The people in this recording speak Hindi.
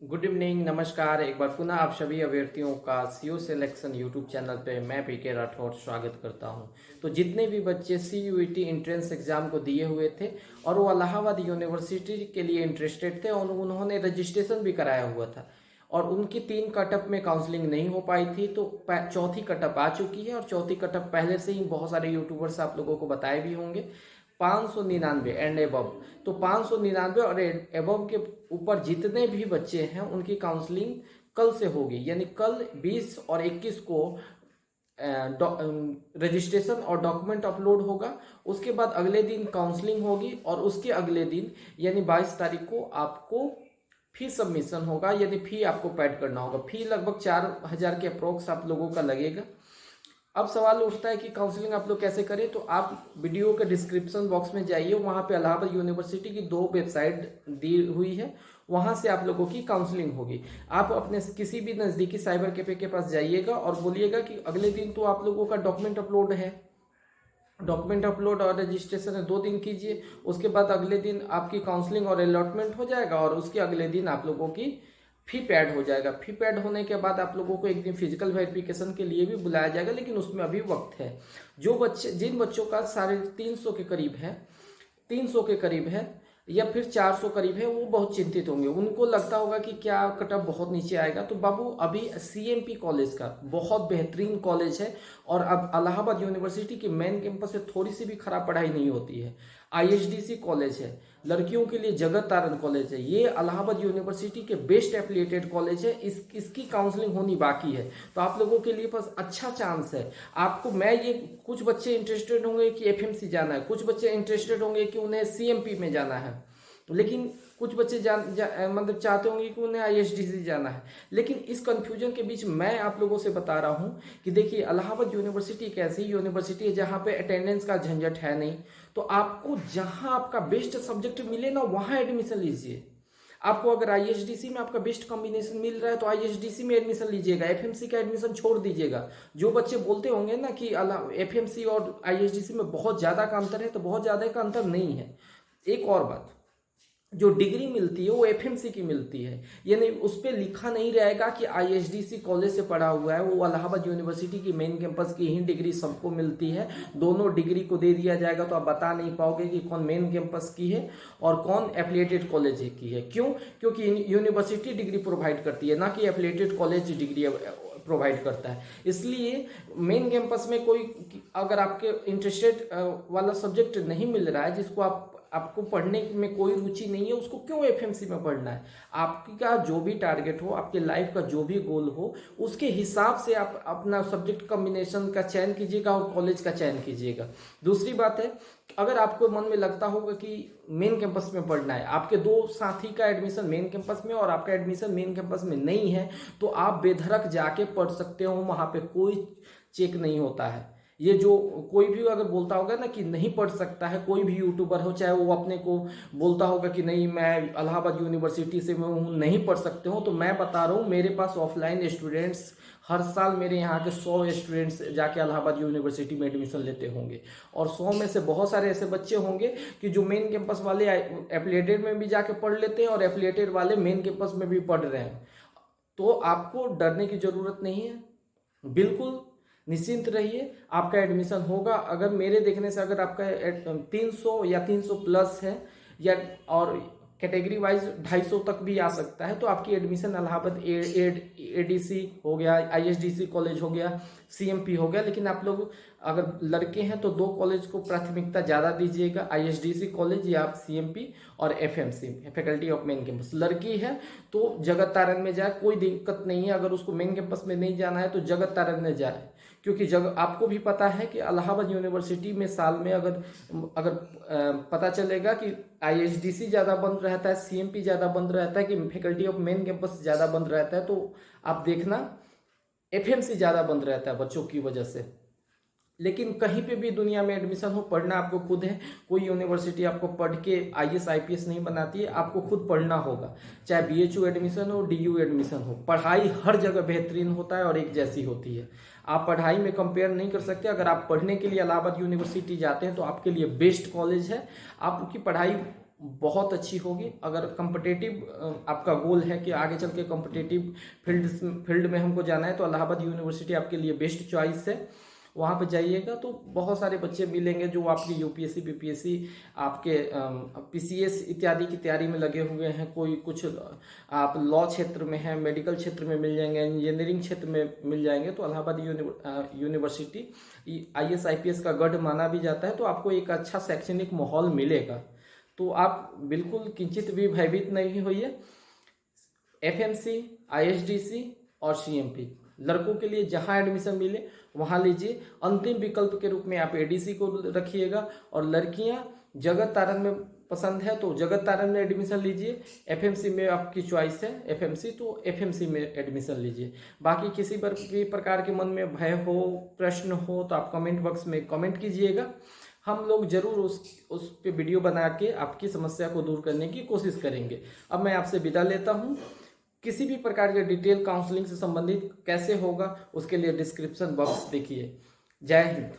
गुड इवनिंग, नमस्कार। एक बार पुनः आप सभी अभ्यर्थियों का सीओ सिलेक्शन यूट्यूब चैनल पे मैं पीके राठौर स्वागत करता हूं। तो जितने भी बच्चे सीयूईटी एंट्रेंस एग्जाम को दिए हुए थे और वो इलाहाबाद यूनिवर्सिटी के लिए इंटरेस्टेड थे और उन्होंने रजिस्ट्रेशन भी कराया हुआ था और उनकी 3 कटअप में काउंसलिंग नहीं हो पाई थी, तो चौथी कटअप आ चुकी है। और चौथी कटअप पहले से ही बहुत सारे यूट्यूबर्स आप लोगों को बताए भी होंगे, 599 एंड एबव। तो 599 और एबव के ऊपर जितने भी बच्चे हैं उनकी काउंसलिंग कल से होगी, यानी कल 20 और 21 को रजिस्ट्रेशन और डॉक्यूमेंट अपलोड होगा। उसके बाद अगले दिन काउंसलिंग होगी और उसके अगले दिन यानी 22 तारीख को आपको फी सबमिशन होगा, यानी फी आपको पेड करना होगा। फी लगभग 4,000 के अप्रोक्स आप लोगों का लगेगा। अब सवाल उठता है कि काउंसलिंग आप लोग कैसे करें, तो आप वीडियो के डिस्क्रिप्शन बॉक्स में जाइए, वहाँ पे इलाहाबाद यूनिवर्सिटी की 2 वेबसाइट दी हुई है, वहाँ से आप लोगों की काउंसलिंग होगी। आप अपने किसी भी नज़दीकी साइबर कैफे के पास जाइएगा और बोलिएगा कि अगले दिन तो आप लोगों का डॉक्यूमेंट अपलोड है, डॉक्यूमेंट अपलोड और रजिस्ट्रेशन है, 2 दिन कीजिए। उसके बाद अगले दिन आपकी काउंसलिंग और अलॉटमेंट हो जाएगा और उसके अगले दिन आप लोगों की फी पैड हो जाएगा। फी पैड होने के बाद आप लोगों को एक दिन फिजिकल वेरिफिकेशन के लिए भी बुलाया जाएगा, लेकिन उसमें अभी वक्त है। जिन बच्चों का 350 के करीब है, 300 के करीब है या फिर 400 करीब है, वो बहुत चिंतित होंगे। उनको लगता होगा कि क्या कटअप बहुत नीचे आएगा। तो बाबू, अभी सीएमपी कॉलेज का बहुत बेहतरीन कॉलेज है और अब इलाहाबाद यूनिवर्सिटी की मेन कैंपस से थोड़ी सी भी खराब पढ़ाई नहीं होती है। आईएसडीसी कॉलेज है, लड़कियों के लिए जगत तारण कॉलेज है, ये इलाहाबाद यूनिवर्सिटी के बेस्ट एफिलिएटेड कॉलेज है। इसकी काउंसलिंग होनी बाकी है, तो आप लोगों के लिए बस अच्छा चांस है। आपको मैं ये कुछ बच्चे इंटरेस्टेड होंगे कि एफएमसी जाना है, कुछ बच्चे इंटरेस्टेड होंगे कि उन्हें सीएमपी में जाना है, लेकिन कुछ बच्चे मतलब चाहते होंगे कि उन्हें आईएसडीसी जाना है। लेकिन इस कंफ्यूजन के बीच मैं आप लोगों से बता रहा हूं कि देखिए, इलाहाबाद यूनिवर्सिटी एक ऐसी यूनिवर्सिटी है जहां पे अटेंडेंस का झंझट है नहीं। तो आपको जहां आपका बेस्ट सब्जेक्ट मिले ना, वहां एडमिशन लीजिए। आपको अगर आईएसडीसी में आपका बेस्ट कॉम्बिनेशन मिल रहा है तो आईएसडीसी में एडमिशन लीजिएगा, एफएमसी का एडमिशन छोड़ दीजिएगा। जो बच्चे बोलते होंगे ना कि एफएमसी और आईएसडीसी में बहुत ज्यादा का अंतर है, तो बहुत ज्यादा का अंतर नहीं है। एक और बात, जो डिग्री मिलती है वो एफएमसी की मिलती है, यानी उस पर लिखा नहीं रहेगा कि आईएसडीसी कॉलेज से पढ़ा हुआ है। वो इलाहाबाद यूनिवर्सिटी की मेन कैंपस की ही डिग्री सबको मिलती है। दोनों डिग्री को दे दिया जाएगा तो आप बता नहीं पाओगे कि कौन मेन कैंपस की है और कौन एफिलिएटेड कॉलेज की है। क्यों? क्योंकि यूनिवर्सिटी डिग्री प्रोवाइड करती है, ना कि एफिलिएटेड कॉलेज डिग्री प्रोवाइड करता है। इसलिए मेन कैंपस में कोई अगर आपके इंटरेस्टेड वाला सब्जेक्ट नहीं मिल रहा है, जिसको आपको पढ़ने में कोई रुचि नहीं है, उसको क्यों एफएमसी में पढ़ना है? आपका जो भी टारगेट हो, आपके लाइफ का जो भी गोल हो, उसके हिसाब से आप अपना सब्जेक्ट कॉम्बिनेशन का चयन कीजिएगा और कॉलेज का चयन कीजिएगा। दूसरी बात है, अगर आपको मन में लगता होगा कि मेन कैंपस में पढ़ना है, आपके 2 साथी का एडमिशन मेन कैंपस में और आपका एडमिशन मेन कैंपस में नहीं है, तो आप बेधड़क जाके पढ़ सकते हो, वहां पे कोई चेक नहीं होता है। ये जो कोई भी अगर बोलता होगा ना कि नहीं पढ़ सकता है, कोई भी यूट्यूबर हो, चाहे वो अपने को बोलता होगा कि नहीं मैं इलाहाबाद यूनिवर्सिटी से मैं हूँ, नहीं पढ़ सकते हो, तो मैं बता रहा हूँ, मेरे पास ऑफलाइन स्टूडेंट्स हर साल मेरे यहाँ के 100 स्टूडेंट्स जाके इलाहाबाद यूनिवर्सिटी में एडमिशन लेते होंगे और 100 में से बहुत सारे ऐसे बच्चे होंगे कि जो मेन कैंपस वाले एफिलिएटेड में भी जाके पढ़ लेते हैं और एफिलिएटेड वाले मेन कैंपस में भी पढ़ रहे हैं। तो आपको डरने की जरूरत नहीं है, बिल्कुल निश्चिंत रहिए, आपका एडमिशन होगा। अगर मेरे देखने से अगर आपका 300 या 300 प्लस है या और कैटेगरी वाइज 250 तक भी आ सकता है, तो आपकी एडमिशन इलाहाबाद एडीसी हो गया, आईएसडीसी कॉलेज हो गया, सीएमपी हो गया। लेकिन आप लोग अगर लड़के हैं तो 2 कॉलेज को प्राथमिकता ज़्यादा दीजिएगा, आईएसडीसी कॉलेज या सीएमपी और FMC, faculty of main campus. लड़की है तो जगत तारण में जाए, कोई दिक्कत नहीं है। अगर उसको मेन कैंपस में नहीं जाना है तो जगत तारण में जाए, क्योंकि आपको भी पता है कि इलाहाबाद यूनिवर्सिटी में साल में अगर पता चलेगा कि आईएसडीसी ज़्यादा बंद रहता है, सीएमपी ज़्यादा बंद रहता है, कि फैकल्टी ऑफ मेन कैंपस ज़्यादा बंद रहता है, तो आप देखना एफएमसी ज़्यादा बंद रहता है बच्चों की वजह से। लेकिन कहीं पे भी दुनिया में एडमिशन हो, पढ़ना आपको खुद है। कोई यूनिवर्सिटी आपको पढ़ के आईएएस आईपीएस नहीं बनाती है, आपको खुद पढ़ना होगा। चाहे बीएचयू एडमिशन हो, डीयू एडमिशन हो, पढ़ाई हर जगह बेहतरीन होता है और एक जैसी होती है। आप पढ़ाई में कंपेयर नहीं कर सकते। अगर आप पढ़ने के लिए इलाहाबाद यूनिवर्सिटी जाते हैं तो आपके लिए बेस्ट कॉलेज है। आपकी पढ़ाई बहुत अच्छी होगी। अगर कॉम्पिटिटिव आपका गोल है कि आगे चल के कॉम्पिटिटिव फील्ड में हमको जाना है, तो इलाहाबाद यूनिवर्सिटी आपके लिए बेस्ट चॉइस है। वहाँ पे जाइएगा तो बहुत सारे बच्चे मिलेंगे जो आपकी यूपीएससी बीपीएससी आपके पीसीएस इत्यादि की तैयारी में लगे हुए हैं। कोई कुछ आप लॉ क्षेत्र में हैं, मेडिकल क्षेत्र में मिल जाएंगे, इंजीनियरिंग क्षेत्र में मिल जाएंगे। तो इलाहाबाद यूनिवर्सिटी IAS IPS का गढ़ माना भी जाता है, तो आपको एक अच्छा शैक्षणिक माहौल मिलेगा। तो आप बिल्कुल किंचित भी भयभीत नहीं होइए। FMC, ISDC और CMP लड़कों के लिए जहां एडमिशन मिले वहां लीजिए। अंतिम विकल्प के रूप में आप ADC को रखिएगा। और लड़कियां जगत तारण में पसंद है तो जगत तारण में एडमिशन लीजिए। FMC में आपकी चॉइस है FMC, तो FMC में एडमिशन लीजिए। बाकी किसी भी प्रकार के मन में भय हो, प्रश्न हो, तो आप कमेंट बॉक्स में कमेंट कीजिएगा। हम लोग जरूर उस पे वीडियो बना के आपकी समस्या को दूर करने की कोशिश करेंगे। अब मैं आपसे विदा लेता हूँ। किसी भी प्रकार के डिटेल काउंसलिंग से संबंधित कैसे होगा उसके लिए डिस्क्रिप्शन बॉक्स देखिए। जय हिंद।